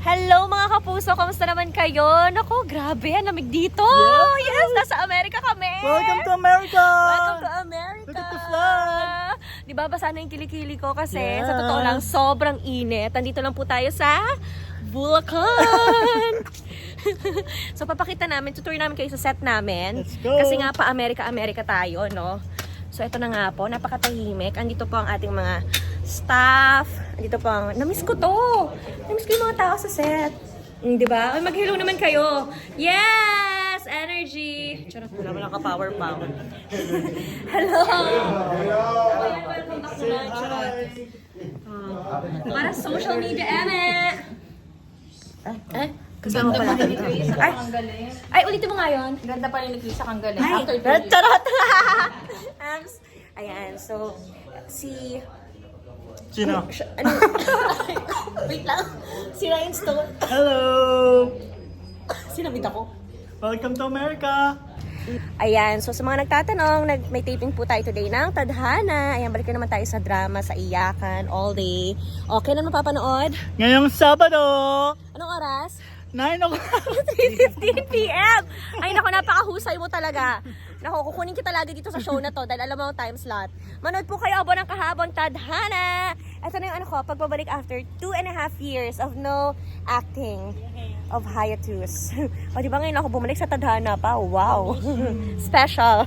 Hello mga kapuso, kamusta naman kayo? Naku, grabe, ang lamig dito. Yes, nasa Amerika kami. Welcome to America! Welcome to America. Look at the flag! Di ba, basa na yung kilikili ko kasi Yeah. sa totoo lang, sobrang init. Nandito lang po tayo sa Bulacan. So, papakita namin, tutur namin kayo sa set namin. Let's go! Kasi nga pa Amerika tayo, no? So, ito na nga po, napakatahimik. Andito po ang ating mga staff. Andito po ang, namiss ko to. Namiss ko yung mga tao sa set. Di ba? Ay, mag-hello naman kayo. Yes! Energy! Charot, wala ka power pa. Hello! Ayan, welcome back naman. Charot. Para sa social media, Eme! Kasama pala. Ay, ulitin mo nga yun. Ganda pa rin ni Chris kang galing. Ay, After 2 years. charot! Ayan, so, si... Sino? Ano? Wait lang. Si Ryan Stone. Hello! Sinabit ako. Welcome to America! Ayan, so sa mga nagtatanong, may taping po tayo today ng Tadhana. Ayan, balik na naman tayo sa drama, sa iyakan, all day. Okay na mapapanood? Ngayong Sabado, Anong oras? 9 o'clock. 3:15 p.m. Ay, naku, napakahusay mo talaga. Naku, kukunin kita lagi dito sa show na to dahil alam mo ang time slot. Manood po kayo abo ng kahabang Tadhana. Ito na yung ano ko, pagbabalik after 2.5 years of no acting of hiatus. O, di ba ngayon ako bumalik sa Tadhana pa? Wow! Special!